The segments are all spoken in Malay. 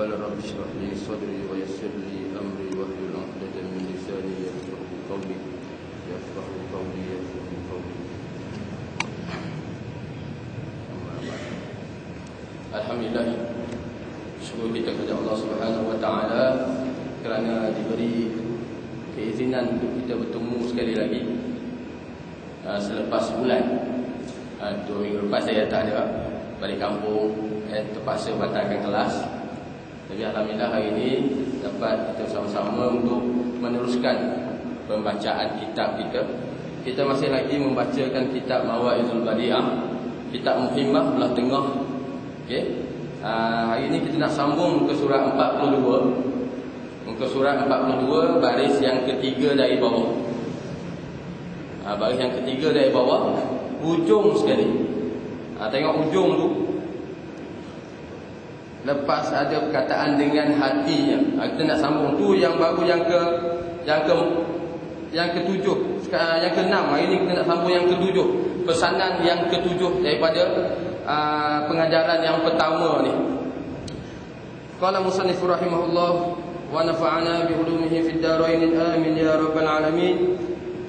قال رب اشرح لي صدري ويسر لي أمري واحلل عقدة من لساني يفقهوا قولي Alhamdulillah, syukur kita kepada Allah Subhanahu Wa Taala kerana diberi keizinan untuk kita bertemu sekali lagi selepas sebulan. 2 minggu lepas saya tak ada balik kampung, terpaksa batalkan kelas. Tapi Alhamdulillah hari ini dapat kita sama-sama untuk meneruskan pembacaan kitab kita. Kita masih lagi membacakan kitab Mawaidul Badi'ah, kitab Muhimmah belah tengah. Okey. Hari ini kita nak sambung muka surat 42. Muka surat 42 baris yang ketiga dari bawah. Baris yang ketiga dari bawah, hujung sekali. Tengok hujung tu. Lepas ada perkataan dengan hatinya. Kita nak sambung tu yang baru yang ketujuh. Yang keenam. Hari ini kita nak sambung yang ketujuh. Pesanan yang ketujuh daripada pengajaran yang pertama ni. Qala musannif rahimahullah wa nafa'ana bi ulumihi fid dharain amin ya rabbal alamin.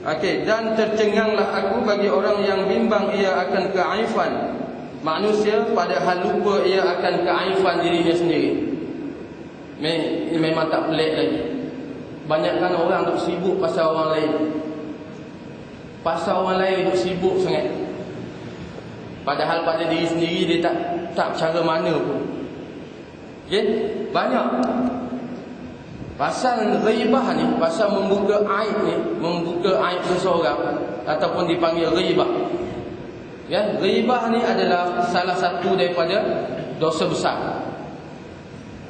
Okey, dan tercenganglah aku bagi orang yang bimbang ia akan keaifan manusia padahal lupa ia akan keaifan dirinya sendiri. Ini memang tak pelik lagi. Banyakkan orang duk sibuk pasal orang lain. Pasal orang lain duk sibuk sangat. Padahal pada diri sendiri dia tak cara mana pun. Okey? Banyak. Pasal ghaibah ni, pasal membuka aib ni, membuka aib seseorang ataupun dipanggil ghaibah. Ya, ghaibah ni adalah salah satu daripada dosa besar.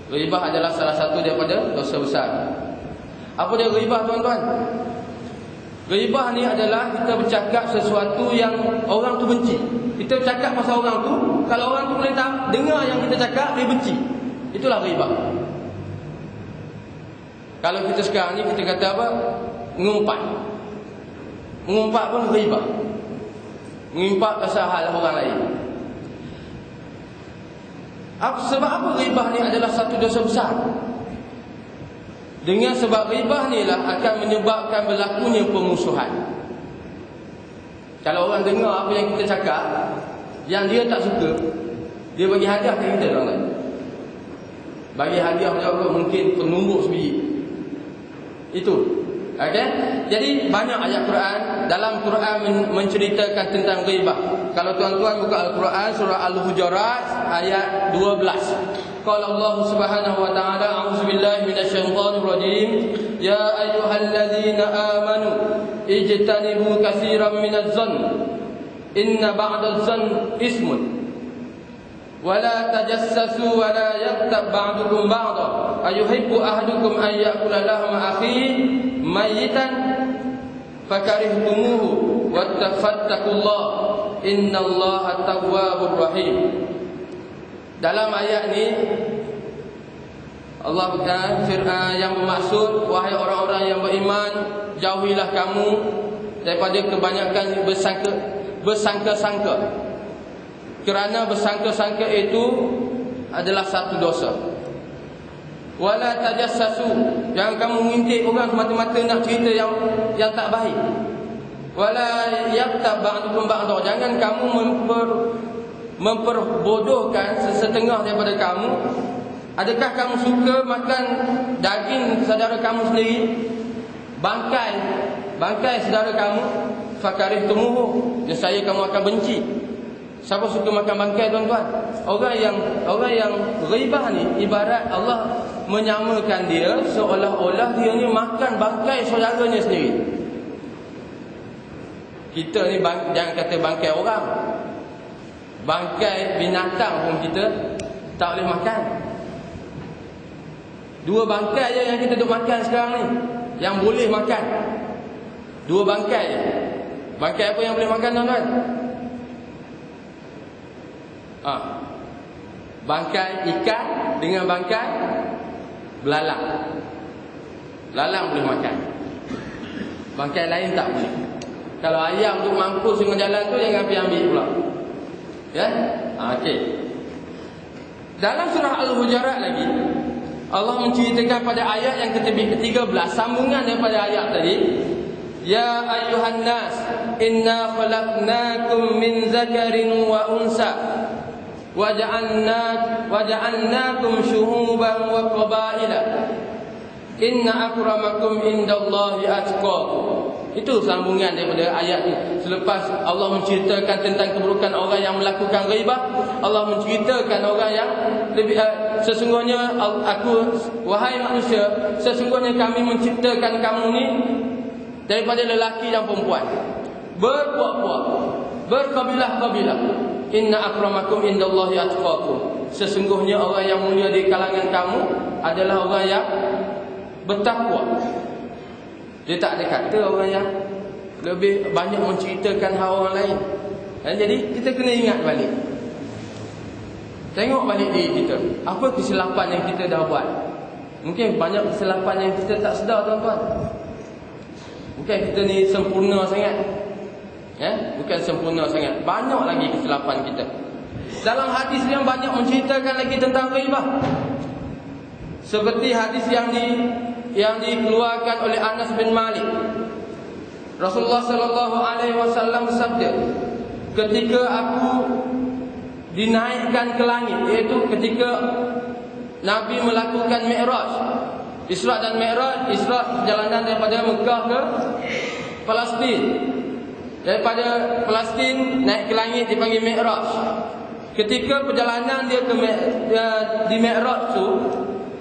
Ghaibah adalah salah satu daripada dosa besar. Apa dia ghaibah, tuan-tuan? Ghaibah ni adalah kita bercakap sesuatu yang orang tu benci. Kita bercakap pasal orang tu, kalau orang tu boleh dengar yang kita cakap, dia benci. Itulah ghaibah. Kalau kita sekarang ni kita kata apa? Mengumpat. Mengumpat pun ghaibah. Mengumpat pasal hal orang lain. Sebab apa ghaibah ni adalah satu dosa besar? Dengan sebab ghibah ni lah akan menyebabkan berlakunya pemusuhan. Kalau orang dengar apa yang kita cakap, yang dia tak suka, dia bagi hadiah ke kita, tuan-tuan. Bagi hadiah Allah mungkin penumbuk sebiji. Itu. Okey. Jadi banyak ayat Quran, dalam Quran menceritakan tentang ghibah. Kalau tuan-tuan buka Al-Quran surah Al-Hujurat ayat 12. Qala Allah Subhanahu wa ta'ala, a'udzubillahi minasyaitonir rajim, ya ayyuhalladzina amanu ijtanibu katsiran minadh-dhann inna ba'dadh-dhann ismun wa la tajassasu wa la yaghtab ba'dukum ba'dha ayuhibbu ahadukum an ya'kula lahma akhihi mayyitan fakarihtumuhu wattaqullaha innallaha tawwabur rahim. Dalam ayat ni Allah yang bermaksud, wahai orang-orang yang beriman, jauhilah kamu daripada kebanyakan bersangka-sangka. Kerana bersangka-sangka itu adalah satu dosa. Wala tajassasu, jangan kamu mengintip orang semata-mata nak cerita yang tak baik. Wala yaqtab ba'dukum ba'dha, jangan kamu memperbodohkan sesetengah daripada kamu. Adakah kamu suka makan daging saudara kamu sendiri? Bangkai saudara kamu? Fakarihtumuhu, nescaya kamu akan benci. Siapa suka makan bangkai, tuan-tuan? Orang yang ghibah ni ibarat Allah menyamakan dia seolah-olah dia ni makan bangkai saudaranya sendiri. Kita ni jangan kata bangkai orang, bangkai binatang pun kita tak boleh makan. 2 bangkai je yang kita duk makan sekarang ni, yang boleh makan. 2 bangkai je. Bangkai apa yang boleh makan, tuan-tuan? Bangkai ikan dengan bangkai belalang. Belalang boleh makan, bangkai lain tak boleh. Kalau ayam tu mampus dengan jalan tu, jangan pergi ambil pula. Ya? Okey. Dalam surah Al-Hujurat lagi Allah menceritakan pada ayat yang ke-13, sambungan daripada ayat tadi. Ya ayyuhan nas, inna khalaqnakum min zakarin wa unsa waja'alnakum syuhuban wa qabaila inna akramakum indallahi atqakum. Itu sambungan daripada ayat ini. Selepas Allah menceritakan tentang keburukan orang yang melakukan ghibah, Allah menceritakan orang yang lebih sesungguhnya wahai manusia, sesungguhnya kami menciptakan kamu ni daripada lelaki dan perempuan, berpuak-puak, berkabilah-kabilah. Inna akramakum indallahi atqakum. Sesungguhnya orang yang mulia di kalangan kamu adalah orang yang bertakwa. Dia tak ada kata orang yang lebih banyak menceritakan hal orang lain. Jadi kita kena ingat balik, tengok balik diri kita. Apa kesilapan yang kita dah buat? Mungkin banyak kesilapan yang kita tak sedar, tuan-tuan. Bukan kita ni sempurna sangat, bukan sempurna sangat. Banyak lagi kesilapan kita. Dalam hadis yang banyak menceritakan lagi tentang ghibah. Seperti hadis yang dikeluarkan oleh Anas bin Malik. Rasulullah sallallahu alaihi wasallam bersabda, ketika aku dinaikkan ke langit, iaitu ketika Nabi melakukan Mi'raj, Isra dan Mi'raj. Isra perjalanan daripada Mekah ke Palestin, daripada Palestin naik ke langit dipanggil Mi'raj. Ketika perjalanan dia di Mi'raj tu,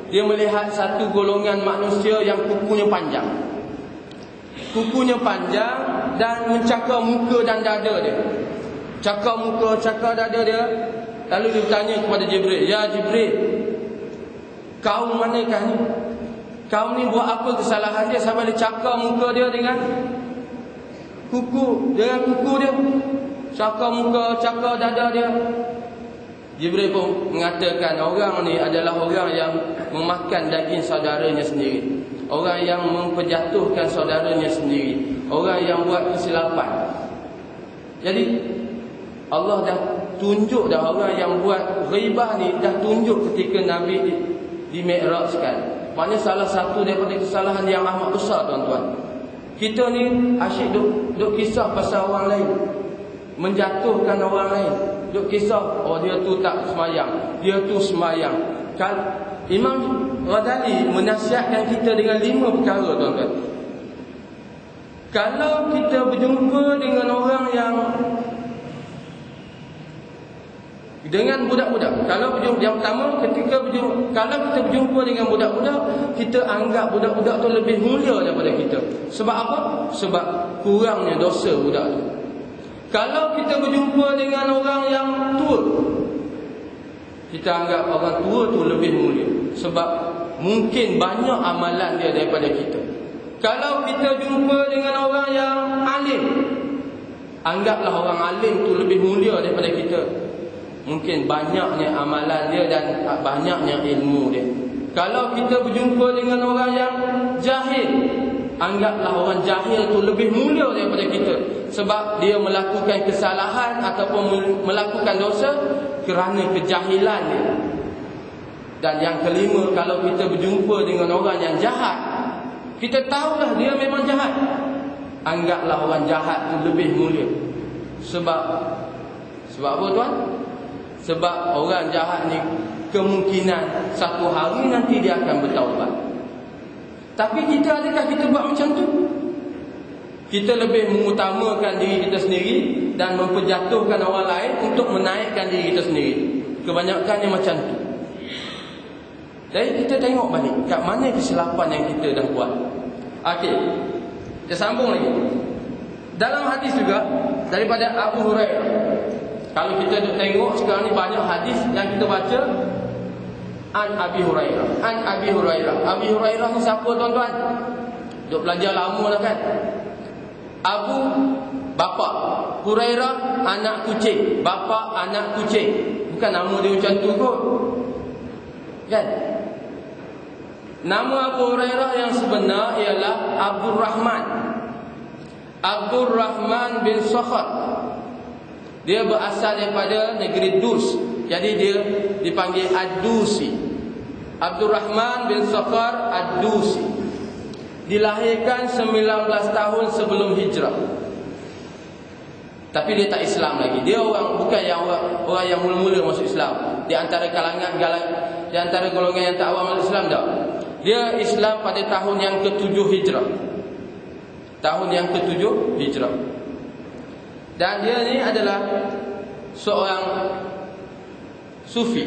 dia melihat satu golongan manusia yang kukunya panjang. Kukunya panjang dan mencakar muka dan dada dia. Cakar muka, cakar dada dia. Lalu dia bertanya kepada Jibril, "Ya Jibril, kaum manakah ni? Kaum ni buat apa kesalahan dia sampai dia cakar muka dia dengan kuku dia? Cakar muka, cakar dada dia." Jibril pun mengatakan, orang ni adalah orang yang memakan daging saudaranya sendiri, orang yang memperjatuhkan saudaranya sendiri, orang yang buat kesilapan. Jadi Allah dah tunjuk dah orang yang buat ghibah ni, dah tunjuk ketika Nabi di Mi'rajkan. Maknanya salah satu daripada kesalahan yang amat besar, tuan-tuan. Kita ni asyik duk kisah pasal orang lain, menjatuhkan orang lain. Duk kisah, oh dia tu tak semayang, dia tu semayang. Imam Ghazali menasihatkan kita dengan 5 perkara, tuan-tuan. Kalau kita berjumpa dengan orang yang dengan budak-budak, yang pertama, kalau kita berjumpa dengan budak-budak, kita anggap budak-budak tu lebih mulia daripada kita. Sebab apa? Sebab kurangnya dosa budak tu. Kalau kita berjumpa dengan orang yang tua, kita anggap orang tua tu lebih mulia, sebab mungkin banyak amalan dia daripada kita. Kalau kita jumpa dengan orang yang alim, anggaplah orang alim tu lebih mulia daripada kita. Mungkin banyaknya amalan dia dan banyaknya ilmu dia. Kalau kita berjumpa dengan orang yang jahil, anggaplah orang jahil tu lebih mulia daripada kita, sebab dia melakukan kesalahan ataupun melakukan dosa kerana kejahilan dia. Dan yang kelima, kalau kita berjumpa dengan orang yang jahat, kita tahulah dia memang jahat, anggaplah orang jahat tu lebih mulia. Sebab apa, tuan? Sebab orang jahat ni kemungkinan satu hari nanti dia akan bertaubat. Tapi adakah kita buat macam tu? Kita lebih mengutamakan diri kita sendiri dan memperjatuhkan orang lain untuk menaikkan diri kita sendiri. Kebanyakannya macam tu. Jadi kita tengok balik kat mana kesilapan yang kita dah buat. Okey, kita sambung lagi. Dalam hadis juga daripada Abu Hurairah. Kalau kita tengok sekarang ni banyak hadis yang kita baca An Abi Hurairah. Abi Hurairah ni siapa, tuan-tuan? Duk belajar lama dah kan. Abu, bapa. Hurairah, anak kucing. Bapa, anak kucing. Bukan nama dia macam tu kot, kan? Nama Abu Hurairah yang sebenar ialah Abdul Rahman bin Sakhat. Dia berasal daripada negeri Dus. Jadi dia dipanggil Ad-Dusi. Abdurrahman bin Sakhar Ad-Dusi. Dilahirkan 19 tahun sebelum hijrah. Tapi dia tak Islam lagi. Dia bukan orang yang mula-mula masuk Islam. Di antara di antara golongan yang tak awam masuk Islam tak. Dia Islam pada tahun yang ke-7 hijrah. Tahun yang ke-7 hijrah. Dan dia ni adalah seorang sufi,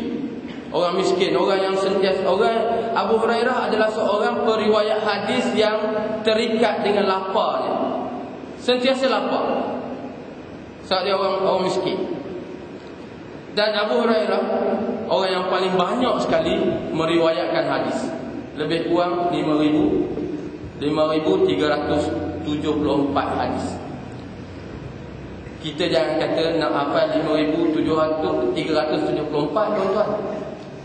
orang miskin, orang yang sentiasa Abu Hurairah adalah seorang periwayat hadis yang terikat dengan laparnya. Sentiasa lapar. Sebab dia orang miskin. Dan Abu Hurairah orang yang paling banyak sekali meriwayatkan hadis. Lebih kurang 5,374 hadis. Kita jangan kata nak hafal 5,374 tuan-tuan.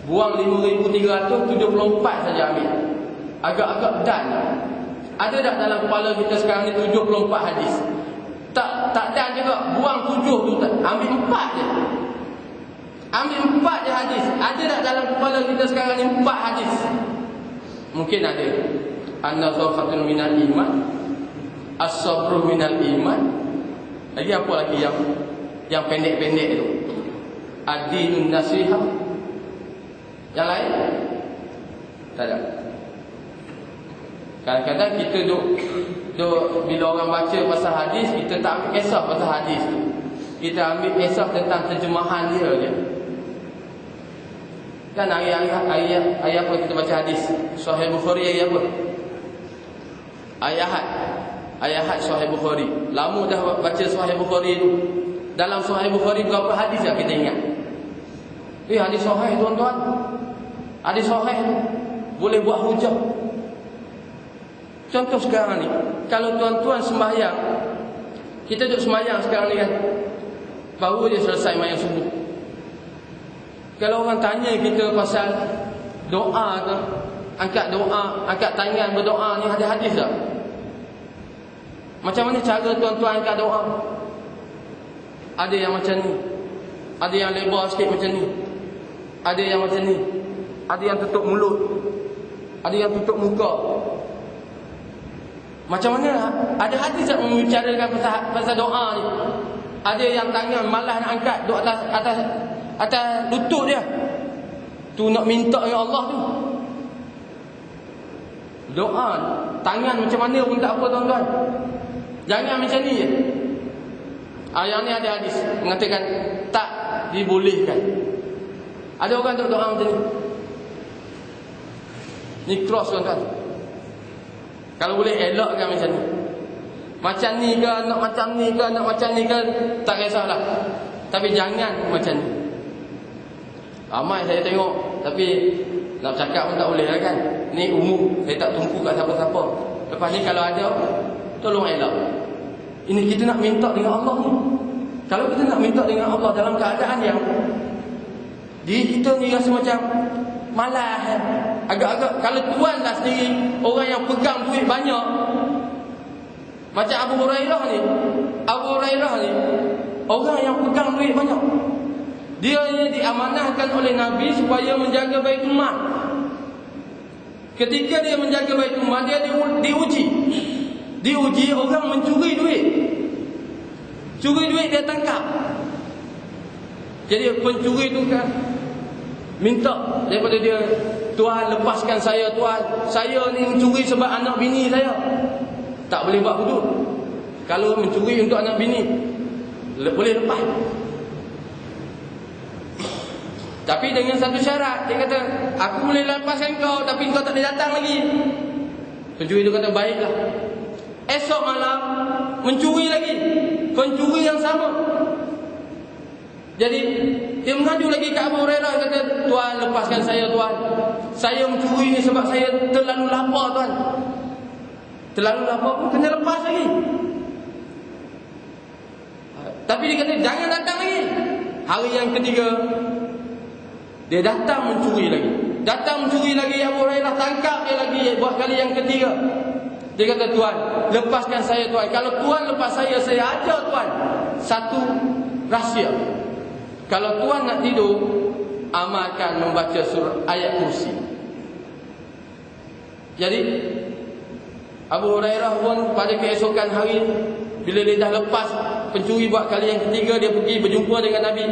Buang 5,374 saja ambil. Agak-agak dan. Ada tak dalam kepala kita sekarang ni 74 hadis? Tak dan juga. Buang 7 tu tak. Ambil 4 je. Ambil 4 je hadis. Ada tak dalam kepala kita sekarang ni 4 hadis? Mungkin ada. An-nazafatu minal iman, as-sabru minal iman. Lagi apa lagi yang pendek-pendek tu? Ad-dinun nasihah. Yang lain? Tak ada. Kadang-kadang kita duk bila orang baca pasal hadis, kita tak ambil kisah pasal hadis tu. Kita ambil kisah tentang terjemahan dia je. Kan ayat apa kita baca hadis Sahih Bukhari ayat apa? Ayat Sahih Bukhari. Lama dah baca Sahih Bukhari tu. Dalam Sahih Bukhari berapa hadis yang kita ingat? Hadis sahih tuan-tuan. Hadis sahih tu boleh buat hujah. Contoh sekarang ni, kalau tuan-tuan sembahyang, kita duduk sembahyang sekarang ni kan, baru je selesai sembahyang subuh. Kalau orang tanya kita pasal doa ke, angkat tangan berdoa ni, ada hadis tak? Macam mana cara tuan-tuan angkat doa? Ada yang macam ni, ada yang lebar sikit macam ni, ada yang macam ni, ada yang tutup mulut, ada yang tutup muka. Macam mana? Ada hadis yang membicarakan pasal doa ni. Ada yang tangan malas nak angkat duduk atas lutut dia. Tu nak minta dengan Allah tu. Doa tangan macam mana pun tak apa tuan-tuan. Jangan macam ni je. Yang ni ada hadis mengatakan tak dibolehkan. Ada orang duduk doa macam ni. Ni cross tuan-tuan. Kalau boleh elakkan macam ni. Macam ni ke, nak macam ni ke, nak macam ni ke, tak kisahlah. Tapi jangan macam ni. Ramai saya tengok, tapi nak cakap pun tak boleh lah kan. Ni umum, saya tak tumpu kat siapa-siapa. Lepas ni kalau ada, tolong elak. Ini kita nak minta dengan Allah ni. Kalau kita nak minta dengan Allah dalam keadaan yang diri kita ni rasa macam malas, agak-agak, kalau tuan lah sendiri orang yang pegang duit banyak, macam Abu Hurairah ni, orang yang pegang duit banyak, dia diamanahkan oleh Nabi supaya menjaga Baitul Mal. Ketika dia menjaga Baitul Mal, dia diuji orang mencuri duit. Curi duit dia tangkap. Jadi pencuri tu kan minta daripada dia, Tuhan lepaskan saya Tuhan. Saya ni mencuri sebab anak bini saya. Tak boleh buat hudud. Kalau mencuri untuk anak bini, boleh lepas. Tapi dengan satu syarat. Dia kata, aku boleh lepaskan kau, tapi kau tak boleh datang lagi. Pencuri tu kata, baiklah. Esok malam mencuri lagi, pencuri yang sama. Jadi dia mengadu lagi ke Abu Hurairah, kata, Tuhan lepaskan saya Tuhan. Saya mencuri ni sebab saya terlalu lapar Tuhan. Terlalu lapar pun kena lepas lagi. Tapi dia kata jangan datang lagi. Hari yang ketiga dia datang mencuri lagi. Datang mencuri lagi, Abu Hurairah tangkap dia lagi buat kali yang ketiga. Dia kata, Tuhan lepaskan saya Tuhan. Kalau Tuhan lepas saya ajar Tuhan satu rahsia. Kalau Tuhan nak tidur, amalkan membaca surah ayat kursi. Jadi Abu Hurairah pun pada keesokan hari, bila dia dah lepas pencuri buat kali yang ketiga, dia pergi berjumpa dengan Nabi.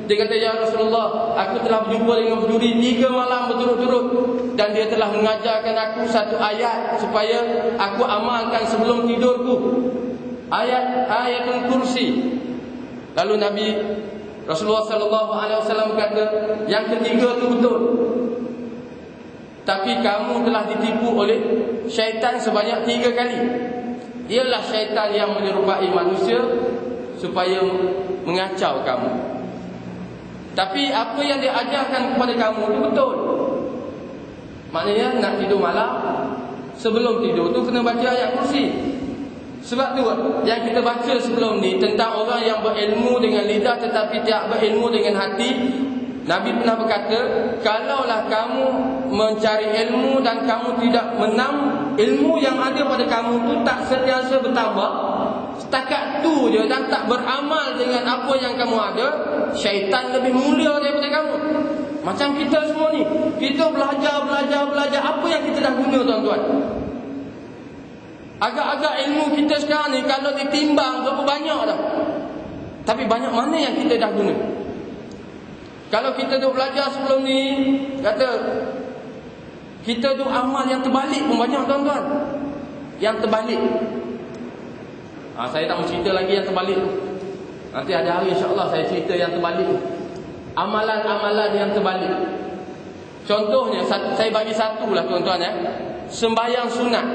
Dia kata, ya Rasulullah, aku telah berjumpa dengan pencuri 3 malam berturut-turut, dan dia telah mengajarkan aku satu ayat supaya aku amalkan sebelum tidurku. Ayatul Kursi. Lalu Nabi Rasulullah SAW kata, yang ketiga tu betul, tapi kamu telah ditipu oleh syaitan sebanyak 3 kali. Ialah syaitan yang menyerupai manusia supaya mengacau kamu. Tapi apa yang dia ajarkan kepada kamu itu betul. Maknanya nak tidur malam, sebelum tidur tu kena baca ayat kursi. Sebab tu yang kita baca sebelum ni tentang orang yang berilmu dengan lidah tetapi tidak berilmu dengan hati. Nabi pernah berkata, kalaulah kamu mencari ilmu dan kamu tidak menam, ilmu yang ada pada kamu tu tak sentiasa bertambah, setakat tu je, dan tak beramal dengan apa yang kamu ada, syaitan lebih mulia daripada kamu. Macam kita semua ni, kita belajar, apa yang kita dah guna tuan-tuan? Agak-agak ilmu kita sekarang ni kalau ditimbang berapa banyak dah, tapi banyak mana yang kita dah guna? Kalau kita duk belajar sebelum ni, kata kita duk amal yang terbalik pun banyak tuan-tuan. Yang terbalik. Saya tak mau cerita lagi yang terbalik tu. Nanti ada hari insya-Allah saya cerita yang terbalik. Amalan-amalan yang terbalik. Contohnya saya bagi satu lah tuan-tuan ya. Sembahyang sunat.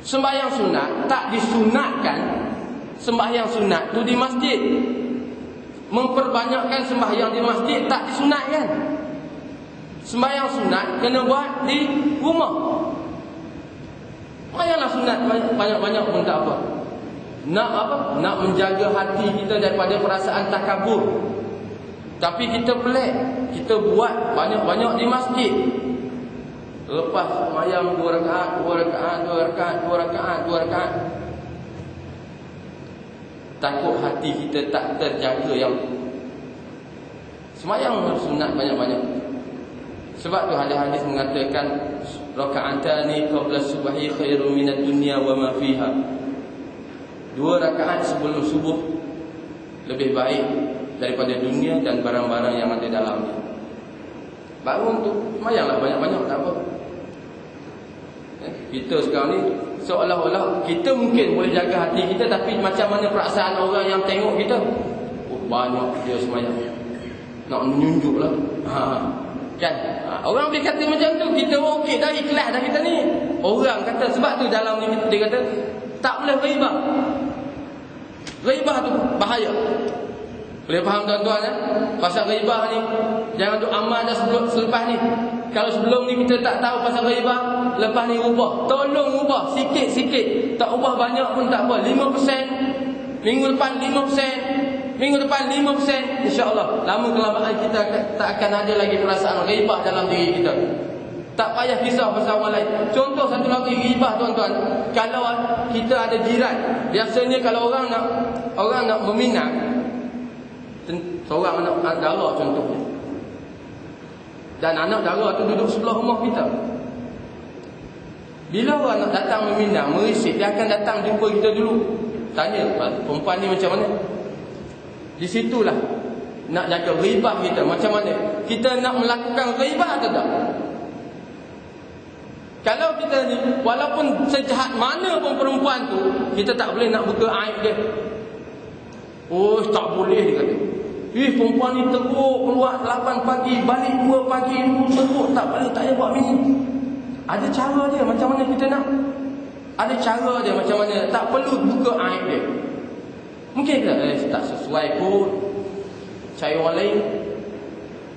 Sembahyang sunat tak disunatkan. Sembahyang sunat tu di masjid. Memperbanyakkan sembahyang di masjid tak disunatkan. Sembahyang sunat kena buat di rumah. Bayanglah sunat banyak-banyak pun tak apa. Nak apa? Nak menjaga hati kita daripada perasaan takabur. Tapi kita pelik, kita buat banyak-banyak di masjid. Lepas sembahyang 2 rakaat. Takut hati kita tak terjaga yang sembahyang sunat banyak-banyak. Sebab tu hadis mengatakan raka'atani qabla subhi khairun minad dunya wa ma fiha. 2 rakaat sebelum subuh lebih baik daripada dunia dan barang-barang yang ada dalamnya. Baru untuk sembahyanglah banyak-banyak tak apa. Kita sekarang ni seolah-olah kita mungkin boleh jaga hati kita, tapi macam mana perasaan orang yang tengok kita? Oh, banyak dia sembahyang, nak menunjuk lah. Kan? Orang boleh kata macam tu, kita okey dah, ikhlas dah kita ni. Orang kata, sebab tu dalam ni dia kata tak boleh ghaibah. Ghaibah tu bahaya. Boleh faham tuan-tuan ya? Pasal ghaibah ni jangan duk amal dah selepas ni. Kalau sebelum ni kita tak tahu pasal ghaibah, lepas ni ubah. Tolong ubah sikit-sikit. Tak ubah banyak pun tak apa. 5%, minggu depan 5%, minggu depan 5%, insya-Allah lama kelamaan kita tak akan ada lagi perasaan ghaibah dalam diri kita. Tak payah kisah pasal orang lain. Contoh satu lagi ghibah tuan-tuan. Kalau kita ada jiran, biasanya kalau orang nak meminang seorang anak dara contohnya, dan anak dara tu duduk sebelah rumah kita. Bila orang nak datang meminang, merisik, dia akan datang jumpa kita dulu, tanya perempuan ni macam mana. Di situlah nak jaga ghibah kita macam mana. Kita nak melakukan ghibah atau tak? Kalau kita ni, walaupun sejahat mana pun perempuan tu, kita tak boleh nak buka aib dia. Oh, tak boleh dia kata. Perempuan ni teruk, keluar 8 pagi, balik 2 pagi, teruk, tak boleh, tak payah buat mini. Ada cara dia macam mana kita nak. Ada cara dia macam mana, tak perlu buka aib dia. Mungkin kita tak sesuai pun, cari orang lain.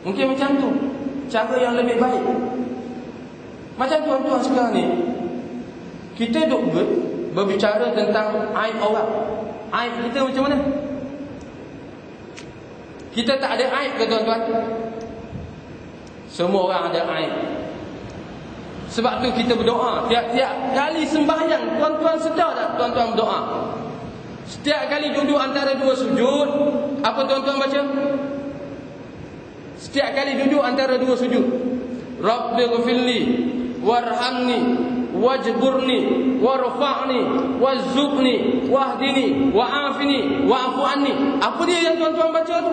Mungkin macam tu cara yang lebih baik. Macam tuan-tuan sekarang ni, kita duk berbicara tentang aib orang. Aib kita macam mana? Kita tak ada aib ke tuan-tuan? Semua orang ada aib. Sebab tu kita berdoa. Tiap-tiap kali sembahyang, tuan-tuan sedar tak tuan-tuan berdoa? Setiap kali duduk antara 2 sujud, apa tuan-tuan baca? Setiap kali duduk antara 2 sujud, Rabbighfirli warhamni wajburni warfa'ni wazubni wahdini wa'afini wa'fu anni. Apa dia yang tuan-tuan baca tu?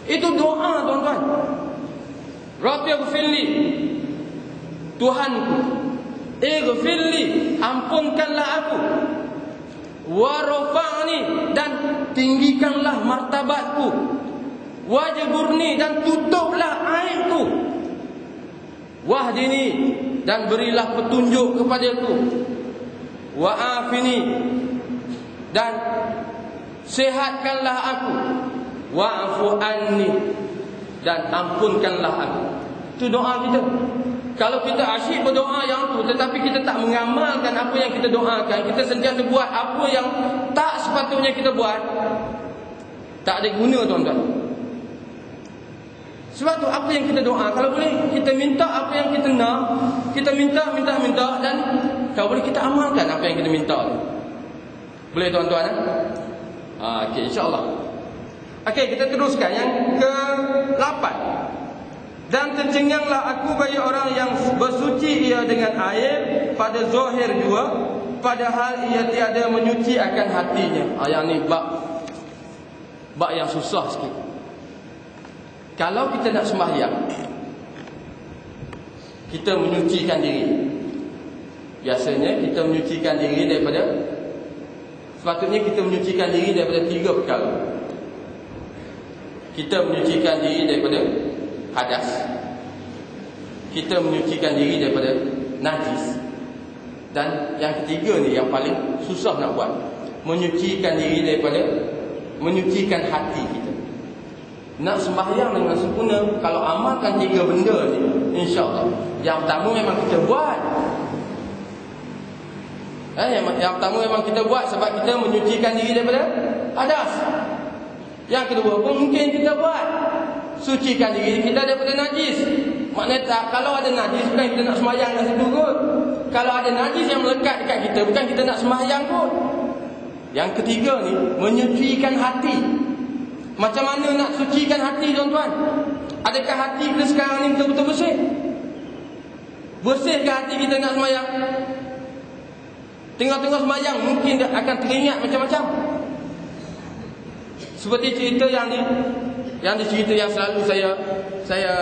Itu doa, tuan-tuan. Rabbighfirli, Tuhanku, ighfirli, ampunkanlah aku, warfa'ni, dan tinggikanlah martabatku, wajburni, dan tutuplah aibku, wahdini, dan berilah petunjuk kepadaku, wa'afini, dan sehatkanlah aku, wa'fu anni, dan ampunkanlah aku. Itu doa kita. Kalau kita asyik berdoa yang tu tetapi kita tak mengamalkan apa yang kita doakan, kita sentiasa buat apa yang tak sepatutnya kita buat, tak ada guna, tuan-tuan. Sebab tu apa yang kita doa, kalau boleh kita minta apa yang kita nak, kita minta, dan kalau boleh kita amalkan apa yang kita minta tu. Boleh, tuan-tuan? Okey, insya-Allah. Okey, kita teruskan yang ke-8. Dan tercenganglah aku bagi orang yang bersuci ia dengan air pada zahir jua, padahal ia tiada menyuci akan hatinya. Yang ni bab yang susah sikit. Kalau kita nak sembahyang, kita menyucikan diri. Biasanya kita menyucikan diri daripada, sepatutnya kita menyucikan diri daripada 3 perkara. Kita menyucikan diri daripada hadas, kita menyucikan diri daripada najis, dan yang ketiga ni yang paling susah nak buat, menyucikan diri daripada, menyucikan hati kita. Nak sembahyang dengan sempurna, kalau amalkan 3 benda ni, insya-Allah. Yang pertama memang kita buat. Yang pertama memang kita buat sebab kita menyucikan diri daripada hadas. Yang kedua pun mungkin kita buat, sucikan diri kita daripada najis. Maknanya tak, kalau ada najis bukan kita nak sembahyang kat situ kot. Kalau ada najis yang melekat dekat kita, bukan kita nak sembahyang kot. Yang ketiga ni, menyucikan hati. Macam mana nak sucikan hati, tuan-tuan? Adakah hati kita sekarang ni betul-betul bersih? Bersihkah hati kita nak sembahyang? Tengah-tengah sembahyang mungkin akan teringat macam-macam. Seperti cerita yang cerita yang selalu saya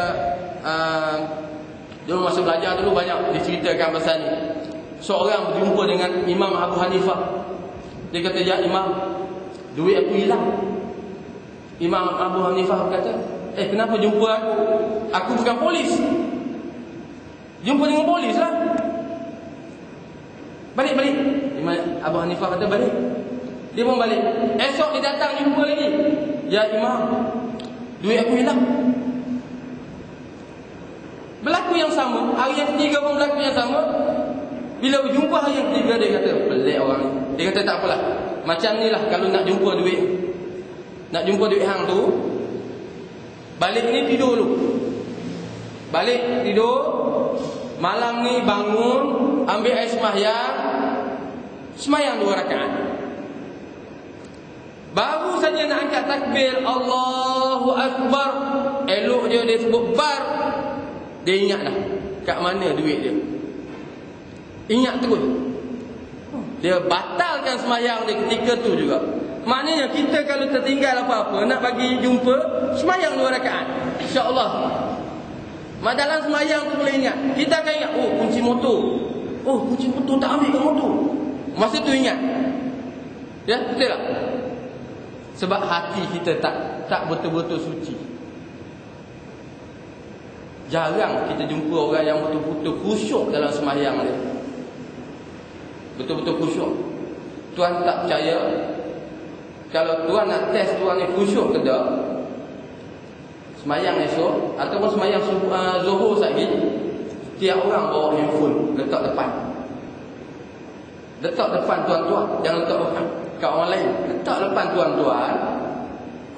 dulu masa belajar dulu banyak diceritakan pasal ni. Seorang berjumpa dengan Imam Abu Hanifah. Dia kata, "Ya Imam, duit aku hilang." Imam Abu Hanifah berkata, "Kenapa jumpa aku? Aku bukan polis." Jumpa dengan polis lah. Balik. Imam Abu Hanifah kata, "Balik." Dia pun balik. Esok dia datang jumpa lagi. "Ya Imam, duit aku hilang." Berlaku yang sama. Hari yang ketiga pun berlaku yang sama. Bila berjumpa hari yang ketiga, dia kata, "Pelik orang ni." Dia kata, "Tak apalah, macam ni lah kalau nak jumpa duit. Nak jumpa duit hang tu, balik ni tidur dulu. Balik tidur, malam ni bangun, ambil air sembahyang 2 rakaat. Baru saja nak angkat takbir, Allahu Akbar, elok dia sebut bar, dia ingat dah kat mana duit dia. Ingat terus. Dia batalkan sembahyang dia ketika tu juga. Maknanya kita kalau tertinggal apa-apa, nak bagi jumpa, sembahyang 2 rakaat, insya-Allah. Dalam sembahyang tu boleh ingat. Kita akan ingat, kunci motor. Kunci motor tak ambil kat motor. Masa tu ingat. Ya, betul tak? Sebab hati kita tak betul-betul suci. Jarang kita jumpa orang yang betul-betul khusyuk dalam sembahyang dia. Betul-betul khusyuk. Tuan tak percaya, kalau tuan nak test tuan ni khusyuk ke tak, sembahyang esok ataupun sembahyang zuhur lagi, tiap orang bawa handphone letak depan. Letak depan tuan-tuan, jangan letak depan kat orang lain. Letak depan tuan-tuan.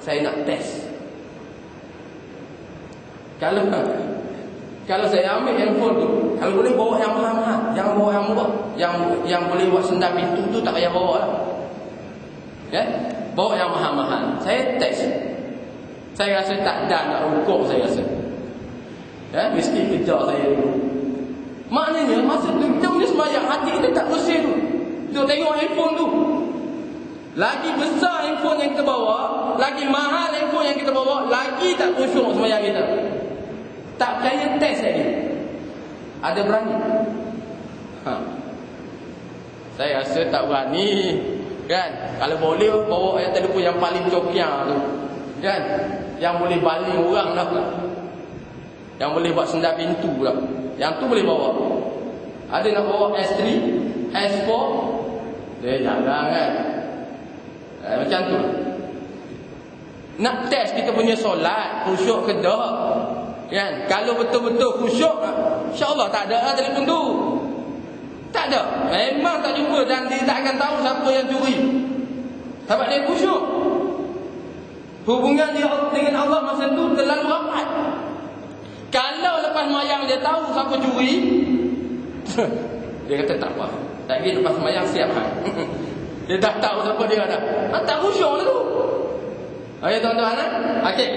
Saya nak test. Kalau saya ambil handphone tu, kalau boleh bawa yang mahal-mahal, jangan bawa yang murah. Yang boleh buat sendal pintu tu tak payah bawa lah. Ya? Bawa yang mahal-mahal. Saya test. Saya rasa tak dan nak rukuk, saya rasa. Ya, mesti kejar saya dulu. Maknanya masa tu kita punya sembahyang, hati kita tak bersih tu. Kita tengok handphone tu. Lagi besar handphone yang kita bawa, lagi mahal handphone yang kita bawa, lagi tak khusyuk sembahyang kita. Tak percaya, test lagi. Ada berani? Saya rasa tak berani, kan? Kalau boleh bawa yang telefon yang paling cokiang tu, kan? Yang boleh baling orang dah, yang boleh buat sendal pintu dah. Yang tu boleh bawa. Ada nak bawa S3, S4, dia jarang, kan? Macam tu. Nak test kita punya solat khusyuk ke tak, kan? Kalau betul-betul khusyuk, insya-Allah tak ada telefon tu. Tak ada. Memang tak jumpa, dan dia tak akan tahu siapa yang curi. Sebab dia khusyuk. Hubungan dia dengan Allah masa tu terlalu rapat. Kalau lepas mayang dia tahu siapa curi, dia kata tak apa. Lagi lepas mayang siap kan. Dia dah tahu siapa dia dah. Tak khusyuk tu. Okey tuan-tuan, okey.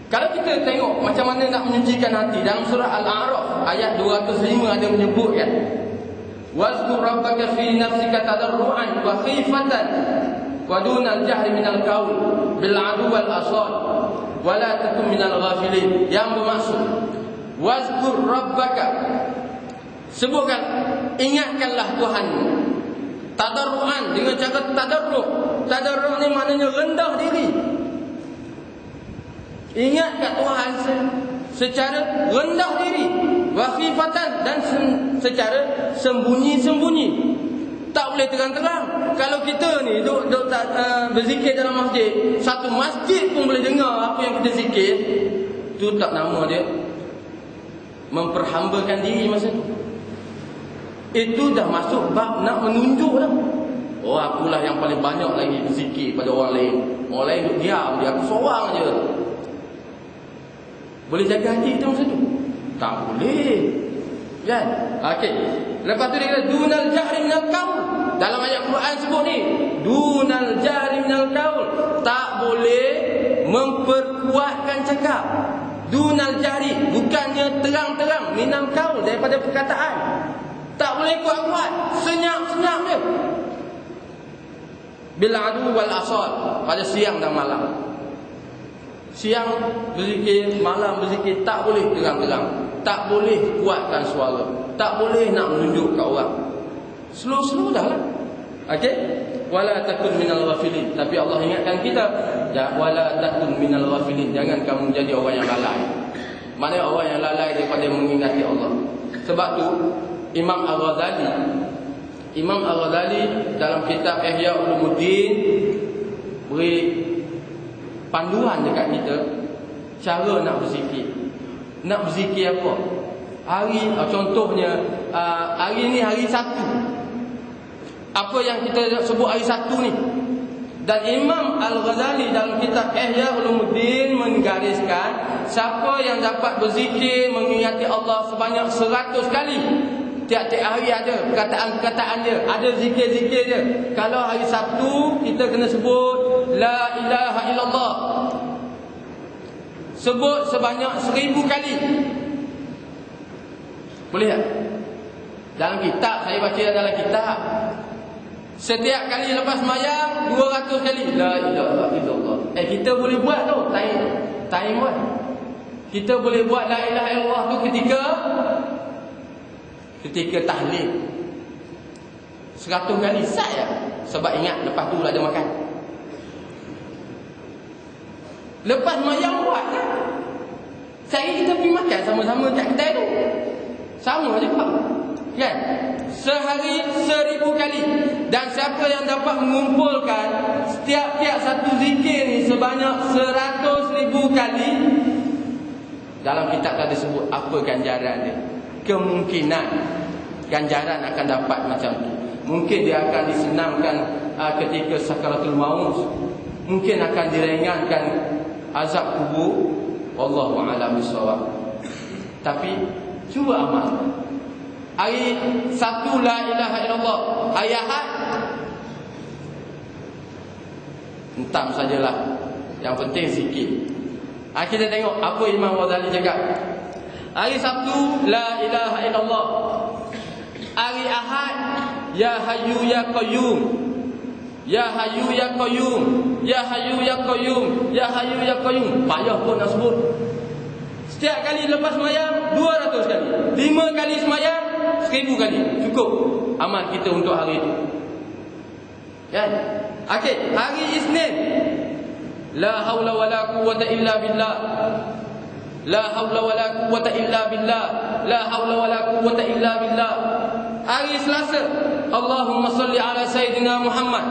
Kalau kita tengok macam mana nak menyucikan hati, dalam surah Al-A'raf ayat 205 ada menyebutkan, wazkur rabbaka fi nafsika tadarruan wa khifatan wa dunal jahri minal qaul bil 'adu wal asal wa la takun minal ghafilin. Yang bermaksud wazkur rabbaka, sebutkan, ingatkanlah Tuhanmu, tadarruan, dengan cara tadarruk. Tadarruk ni maknanya rendah diri. Ingat kat Tuhan secara rendah diri, wa khifatan, dan secara sembunyi-sembunyi. Tak boleh terang-terang. Kalau kita ni duduk berzikir dalam masjid, satu masjid pun boleh dengar apa yang kita zikir, tu tak nama dia memperhambakan diri masa tu. Itu dah masuk bab nak menunjuk dah. Oh, akulah yang paling banyak lagi berzikir pada orang lain. Orang lain duduk diam, dia aku seorang je. Boleh jaga hati kita masa tu? Tak boleh, kan? Okey. Lepas tu dia kata dunal jahri minal qaul. Dalam ayat Quran sebut ni, dunal jahri minal qaul. Tak boleh memperkuatkan cakap. Dunal jahri, bukannya terang-terang, minal qaul, daripada perkataan. Tak boleh kuat-kuat, senyap-senyap dia. Bil 'adu wal asal, pada siang dan malam. Siang berzikir, malam berzikir, tak boleh terang-terang, tak boleh kuatkan suara, tak boleh nak menunjuk kat orang. Slow-slow dah lah. Okey? Wala takun minal ghafilin. Tapi Allah ingatkan kita, wala takun minal ghafilin, jangan kamu jadi orang yang lalai. Mana orang yang lalai daripada mengingati Allah. Sebab tu Imam Al-Ghazali dalam kitab Ihya Ulumuddin beri panduan dekat kita cara nak berzikir. Nak berzikir apa? Contohnya hari ni hari Sabtu. Apa yang kita sebut hari Sabtu ni? Dan Imam Al-Ghazali dalam kitab Ihya Ulumuddin menggariskan, siapa yang dapat berzikir mengingati Allah sebanyak 100 kali, tiap-tiap hari ada perkataan-perkataan dia, ada zikir-zikir dia. Kalau hari Sabtu kita kena sebut La ilaha illallah, sebut sebanyak 1000 kali. Boleh tak? Dalam kitab, saya baca dalam kitab, setiap kali lepas mayang 200 kali La ilaha illallah. Kita boleh buat tu, time buat. Kita boleh buat La ilaha illallah tu ketika tahlil 100 kali saya. Sebab ingat lepas tu ada makan. Lepas mayang buat kan? Saya kita pergi makan sama-sama kat kedai tu. Sama juga, kan? Sehari 1000 kali. Dan siapa yang dapat mengumpulkan setiap satu zikir ni sebanyak 100,000 kali, dalam kitab ada sebut apa ganjaran dia. Kemungkinan ganjaran akan dapat macam tu. Mungkin dia akan disenangkan ketika sakaratul maut. Mungkin akan diringankan azab kubur. Wallahu a'lam bissawab. Tapi cuba amal. Hari Sabtu La ilaha illallah, hari Ahad entam sajalah. Yang penting zikir. Kita tengok apa Imam Ghazali cakap. Hari Sabtu, la ilaha illallah. Hari Ahad, ya hayyu ya qayyum. Ya hayyu ya qayyum. Ya hayyu ya qayyum. Ya hayyu ya qayyum. Payah pun nak sebut. Setiap kali lepas semayang 200 kali. 5 kali semayang 1000 kali. Cukup amal kita untuk hari itu. Kan? Okey, hari Isnin. La haula wala quwwata illa billah. La haula wala quwwata illa billah. La haula wala quwwata illa billah. Hari Selasa, Allahumma salli ala Sayyidina Muhammad.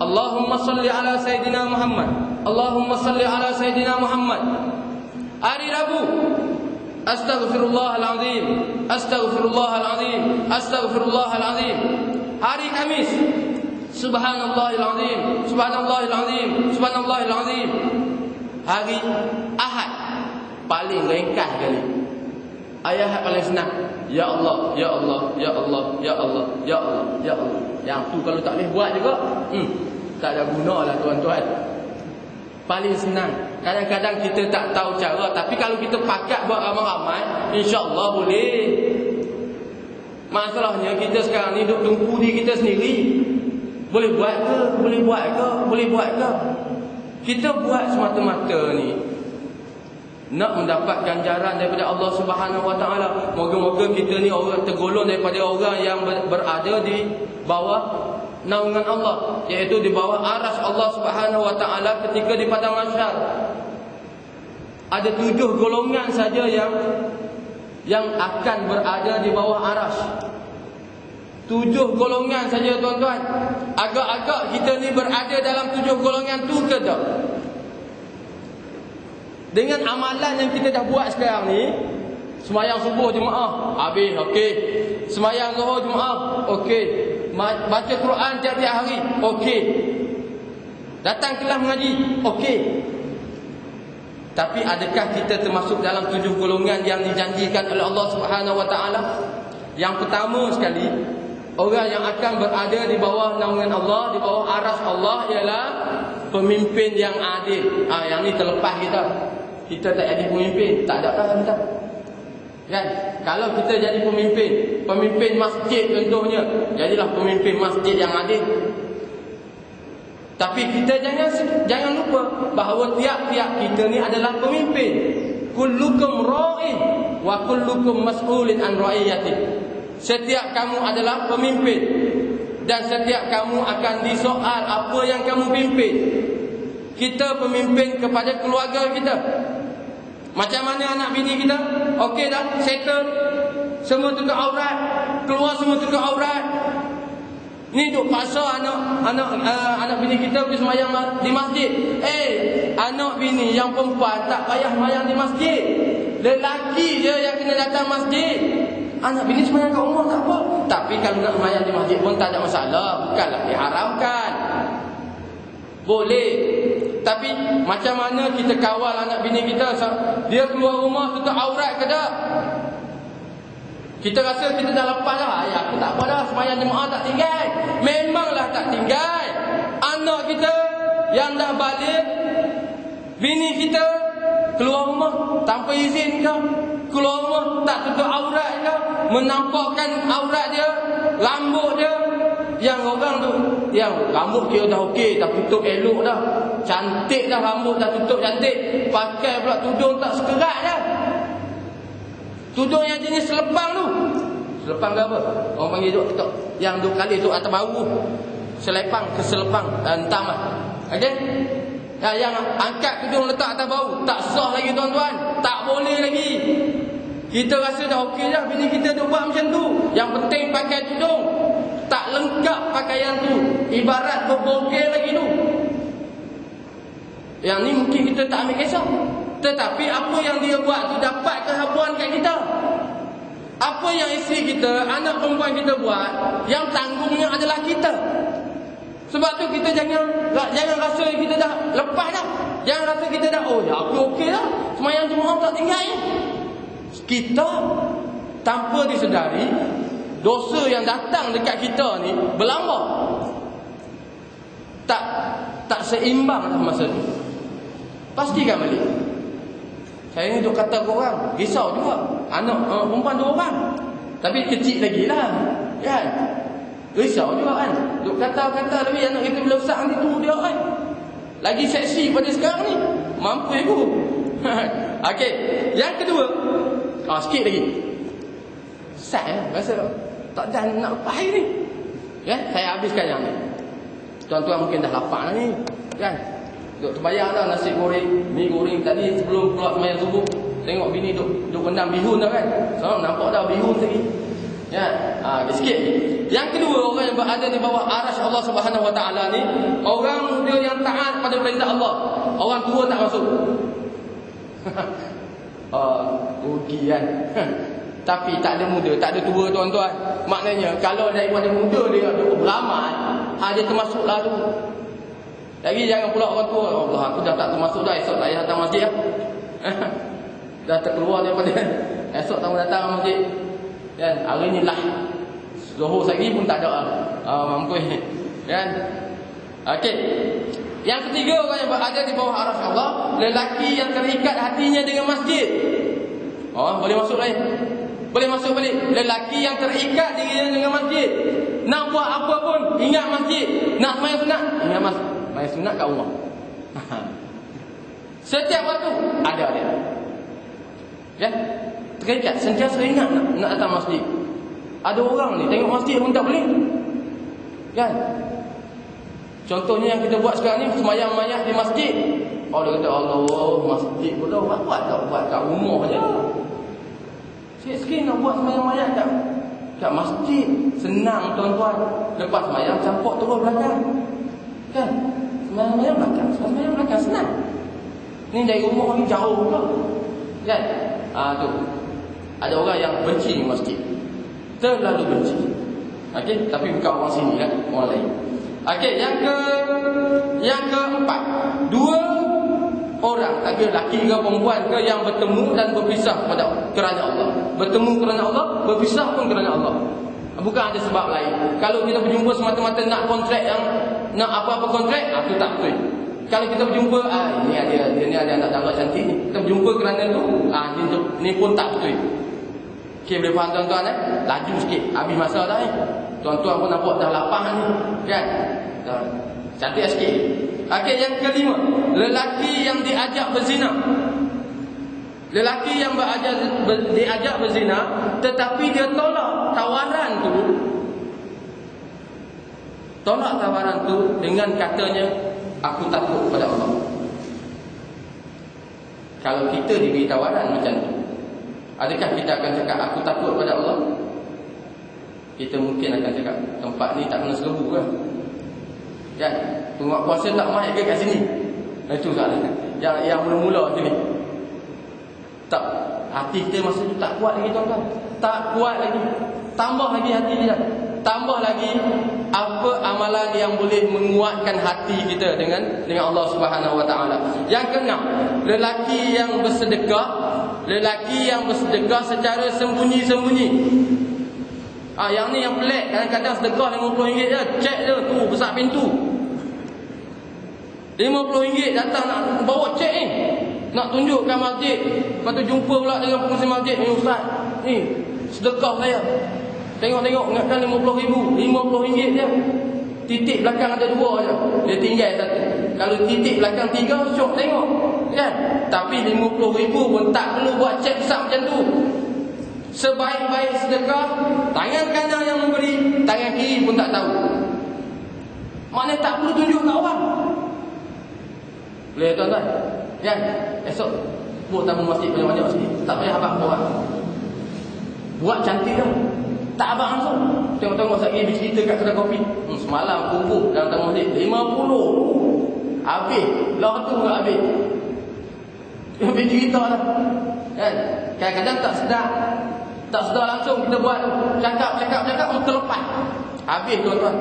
Allahumma salli ala Sayyidina Muhammad. Allahumma salli ala Sayyidina Muhammad. Hari Rabu, Astaghfirullahalazim. Astaghfirullahalazim. Astaghfirullahalazim. Hari Khamis, Subhanallahil azim. Subhanallahil azim. Subhanallahil azim. Hari Ahad, paling ringkas sekali. Ayat paling senang. Ya Allah, ya Allah, ya Allah, ya Allah, ya Allah, ya Allah. Yang tu kalau tak boleh buat juga, tak ada guna lah tuan-tuan. Paling senang. Kadang-kadang kita tak tahu cara, tapi kalau kita pakat buat ramai-ramai, insya-Allah boleh. Masalahnya kita sekarang ni duk tunggu diri kita sendiri. Boleh buat ke? Boleh buat ke? Boleh buat ke? Kita buat semata-mata ni nak mendapat ganjaran daripada Allah Subhanahu Wa Taala. Moga-moga kita ni orang tergolong daripada orang yang berada di bawah naungan Allah, iaitu di bawah aras Allah Subhanahu Wa Taala ketika di padang mahsyar. Ada 7 golongan saja yang akan berada di bawah aras. 7 golongan saja tuan-tuan. Agak-agak kita ni berada dalam 7 golongan tu ke tak? Dengan amalan yang kita dah buat sekarang ni, sembahyang subuh jemaah habis, okey. Sembahyang zuhur jemaah, okey. Baca Quran tiap-tiap hari, okey. Datang kelas mengaji, okey. Tapi adakah kita termasuk dalam 7 golongan yang dijanjikan oleh Allah Subhanahu Wa Taala? Yang pertama sekali, orang yang akan berada di bawah naungan Allah, di bawah aras Allah, ialah pemimpin yang adil. Yang ni terlepas kita. Kita tak jadi pemimpin, tak ada lah kita. Kan? Kalau kita jadi pemimpin masjid contohnya, jadilah pemimpin masjid yang adil. Tapi kita jangan lupa bahawa tiap-tiap kita ni adalah pemimpin. Kullukum ra'in wa kullukum mas'ulin an ra'iyati. Setiap kamu adalah pemimpin dan setiap kamu akan disoal apa yang kamu pimpin. Kita pemimpin kepada keluarga kita. Macam mana anak bini kita? Okey dah, settle. Semua tutup aurat, keluar semua tutup aurat. Ni duk paksa anak bini kita pergi sembahyang di masjid. Anak bini yang perempuan tak payah sembahyang di masjid. Lelaki je yang kena datang masjid. Anak bini sembahyang kat rumah tak apa. Tapi kalau nak sembahyang di masjid pun tak ada masalah. Bukanlah diharamkan. Boleh. Tapi macam mana kita kawal anak bini kita? Dia keluar rumah tutup aurat ke tak? Kita rasa kita dah lepas dah. Aku tak apa dah, sembahyang jemaah tak tinggal. Memanglah tak tinggal. Anak kita yang dah balik, bini kita keluar rumah tanpa izin ke? Keluar rumah tak tutup aurat ke? Menampakkan aurat dia, rambut dia. Yang orang tu, yang rambut kira dah okey, dah tutup elok dah. Cantik dah rambut, dah tutup cantik. Pakai pula tudung tak sekerat dah. Tudung yang jenis selepang tu. Selepang ke apa? Orang panggil duk TikTok. Yang duk kali tu atas bahu. Selepang ke selepang, entam lah. Okey? Yang angkat tudung letak atas bahu, tak sah lagi tuan-tuan. Tak boleh lagi. Kita rasa dah okey dah, bini kita duk buat macam tu. Yang penting pakai tudung. Tak lengkap pakaian tu, ibarat berbogel lagi tu. Yang ni mungkin kita tak ambil kisah. Tetapi apa yang dia buat tu dapat kehabuan kat kita. Apa yang isteri kita, anak perempuan kita buat, yang tanggungnya adalah kita. Sebab tu kita jangan rasa kita dah lepas dah. Jangan rasa kita dah, aku okey dah, sembahyang jemaah tak tinggal. Kita tanpa disedari, dosa yang datang dekat kita ni berlambak. Tak seimbang dah masa tu. Pastikan balik. Saya ni duk kata ke orang, risau juga. Anak perempuan 2 orang. Tapi kecil lagi lah. Kan? Risau juga kan. Duk kata-kata tapi anak kita bila besar ni tu dia kan. Lagi seksi pada sekarang ni. Mampu ibu. Okey. Yang kedua. Sikit lagi. Sat rasa tak ada nak lepas hari ni. Ya, saya habiskan yang ni. Tuan-tuan mungkin dah lapar ni. Kan? Duk terbayang dah nasi goreng, mi goreng tadi sebelum keluar sembahyang subuh. Tengok bini duk rendam bihun dah kan. So nampak dah bihun lagi. Ya, sikit. Yang kedua, orang yang berada di bawah arasy Allah Subhanahu Wa Taala ni, orang dia yang taat pada perintah Allah. Orang tua tak masuk. Rugi kan. Tapi tak ada muda, tak ada tua tuan-tuan. Maknanya kalau daripada muda dia beramal, dia termasuklah tu. Lagi jangan pula orang tua, Allah aku dah tak termasuk dah, esok tak payah datang masjid lah. Dah terkeluar daripada esok tak datang masjid. Kan? Hari ni lah Zuhur lagi pun tak ada lah. Mampu kan? Okey. Yang ketiga, orang yang berada di bawah arasy Allah, lelaki yang terikat hatinya dengan masjid. Boleh masuk lain. Boleh masuk balik. Lelaki yang terikat dirinya dengan masjid. Nak buat apa pun ingat masjid. Nak sembahyang sunat, ingat masjid. Sembahyang sunat kat rumah. Setiap waktu ada dia. Ya? Terikat, sentiasa ingat nak datang masjid. Ada orang ni tengok masjid pun tak boleh. Kan? Contohnya yang kita buat sekarang ni, sembahyang mayat di masjid. Dia kata Allah, masjid pula buat tak buat kat rumah je. Sikit-sikit nak buat sembahyang mayat kat masjid. Senang tuan-tuan. Lepas sembahyang campur terus belakang. Kan? Sembahyang belakang senang. Ni dari rumah ni jauh pula. Kan? Tu. Ada orang yang benci masjid. Terlalu benci. Okey, tapi bukan orang sini kan, orang lain. Okey, yang keempat, 2 orang, tak kira lelaki ke perempuan ke, yang bertemu dan berpisah kerana Allah. Bertemu kerana Allah, berpisah pun kerana Allah. Bukan ada sebab lain. Kalau kita berjumpa semata-mata nak kontrak, yang nak apa-apa kontrak, itu tak betul. Kalau kita berjumpa, ini ada anak dara cantik ni, kita berjumpa kerana tu, ni pun tak betul. Okey, boleh faham tuan-tuan Laju sikit, habis masa dah Tuan-tuan pun nampak dah lapar ni. Kan? Cantik sikit. Okey, yang kelima, lelaki yang diajak berzina. Lelaki yang diajak berzina, tetapi dia tolak tawaran tu dengan katanya, aku takut pada Allah. Kalau kita diberi tawaran macam tu, adakah kita akan cakap aku takut pada Allah? Kita mungkin akan cakap tempat ni tak kena serbu kan? Kan? Tengok puasa tak main ke kat sini? Itu salah. Yang mula-mula sini. Tak, hati kita masa tu tak kuat lagi tuan-tuan. Tak kuat lagi. Tambah lagi hati dia. Tambah lagi apa amalan yang boleh menguatkan hati kita dengan Allah Subhanahu Wa Taala. Yang keenam, lelaki yang bersedekah. Lelaki yang bersedekah secara sembunyi-sembunyi. Yang ni yang pelik. Kadang-kadang sedekah RM50 je, cek je tu besar pintu. RM50 datang nak bawa cek ni, nak tunjukkan masjid. Lepas tu jumpa pula dengan pengurusi masjid ni, ustaz, ni sedekah saya. Tengok-tengok, ingatkan RM50,000. RM50 je. Titik belakang ada 2 je. Dia tinggal satu. Kalau titik belakang 3, syok tengok. Kan? Tapi RM50,000 pun tak perlu buat cek besar macam tu. Sebaik-baik sedekah, tangan kanan yang memberi, tangan kiri pun tak tahu. Maknanya tak perlu tunjuk kat orang. Boleh tuan-tuan? Kan? Esok buat tamu masjid banyak-banyak sikit. Tak payah abang orang. Buat cantik dah. Tak abang langsung. Tengok-tengok sekali bercerita kat kedai kopi. Semalam kumpul dalam tamu masjid 50 tu. Habis. Lah tu pun habis. Habis cerita lah. Kan? Kadang-kadang tak sedar. Tak sedar langsung kita buat tu. Cakap terlepas. Habis tuan-tuan.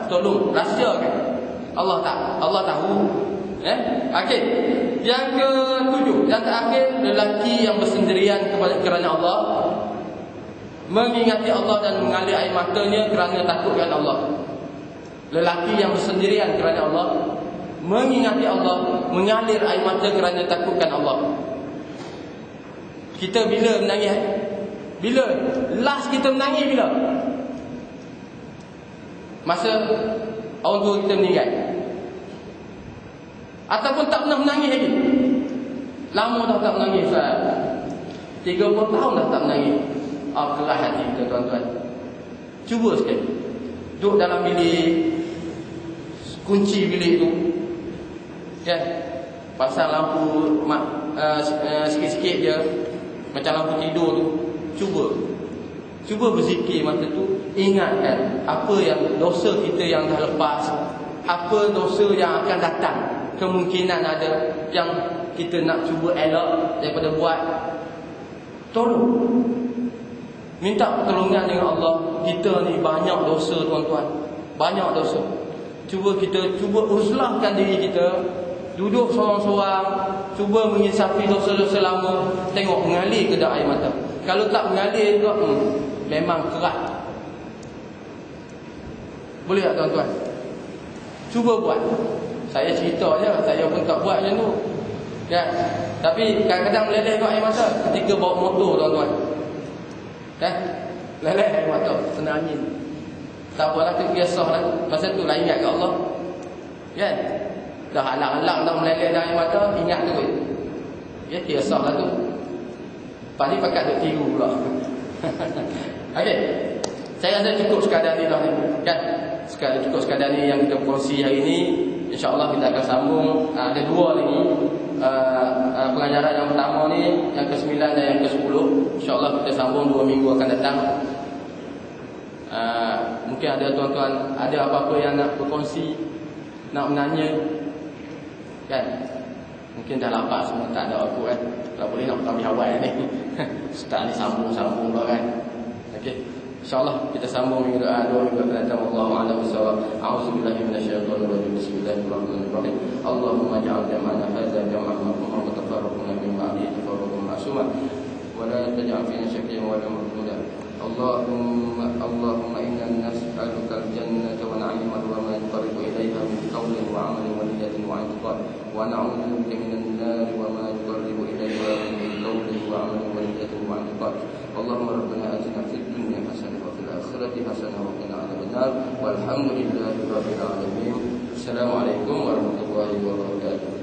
Tolong rahsiakan. Allah tahu. Okey. Yang ke-7, yang terakhir, lelaki yang bersendirian kerana Allah, mengingati Allah dan mengalir air matanya kerana takut kepada Allah. Lelaki yang bersendirian kerana Allah, mengingati Allah, mengalir air mata kerana takutkan Allah. Kita bila menangis? Bila? Last kita menangis bila? Masa orang tua kita meninggal. Ataupun tak pernah menangis lagi. Lama dah tak menangis, Ustaz. 30 tahun dah tak menangis. Kelas hati kita, tuan-tuan. Cuba sekali. Duduk dalam bilik, kunci bilik tu, kan? Pasang lampu sikit-sikit je, macam lampu tidur tu. Cuba berzikir masa tu. Ingatkan apa yang dosa kita yang dah lepas, apa dosa yang akan datang. Kemungkinan ada yang kita nak cuba elak daripada buat. Tolong minta pertolongan dengan Allah. Kita ni banyak dosa, tuan-tuan. Banyak dosa. Cuba uslahkan diri kita. Duduk seorang-seorang, cuba mengisafi dosa-dosa lama. Tengok mengalir ke tak air mata. Kalau tak mengalir juga, memang kerat. Boleh tak, tuan-tuan? Cuba buat. Saya cerita je, saya pun tak buat macam tu, kan? Tapi kadang-kadang meleleh kat air mata ketika bawa motor, tuan-tuan, kan? Meleleh air mata, kena angin. Tak apalah, biasalah. Masa tu lah ingat kat Allah, kan? Dah alang-alang dah meleleh dah air mata, ingat tu, ya, biasalah tu. Lepas ni pakat duk tiru pula. Okey, saya rasa cukup sekadar ni dah ni, kan? Cukup sekadar ni yang kita kongsi hari ni. InsyaAllah kita akan sambung. Ada dua lagi pengajaran. Yang pertama ni, yang ke-9 dan yang ke-10. InsyaAllah kita sambung 2 minggu akan datang. Mungkin ada tuan-tuan ada apa-apa yang nak berkongsi, nak menanya, kan? Mungkin dah lapar semua, tak ada aku, kan? Kalau boleh nak kami awal ni. Ustaz ni sambung-sambung lah, kan? Okey, InsyaAllah kita sambung minggu 2 minggu akan datang. Wallahu a'lam bishawab. A'udzubillahi minasyaitonir rajim. Bismillahirrahmanirrahim. Allahumma ja'al jam'ana hadza jam'an marhuman wa tafarraqna min ba'dihi tafarruqan ma'suman wa la taj'al fina shaqiyyan wa la mahmuda. Allahumma inna nas'aluka al-jannata wa na'iman wa ma yuqarribu ilayha min qawlin wa 'amalin wa niyatin wa 'i'tiqad, wa na'udzu bika minan nar wa ma yuqarribu ilayha min qawlin wa 'amalin wa niyatin wa 'i'tiqad. Allahumma rabbana atina fid dunya hasanah wa fil akhirati hasanah wa qina adzabannar. Walhamdulillahi rabbil alamin. Assalamualaikum warahmatullahi wabarakatuh.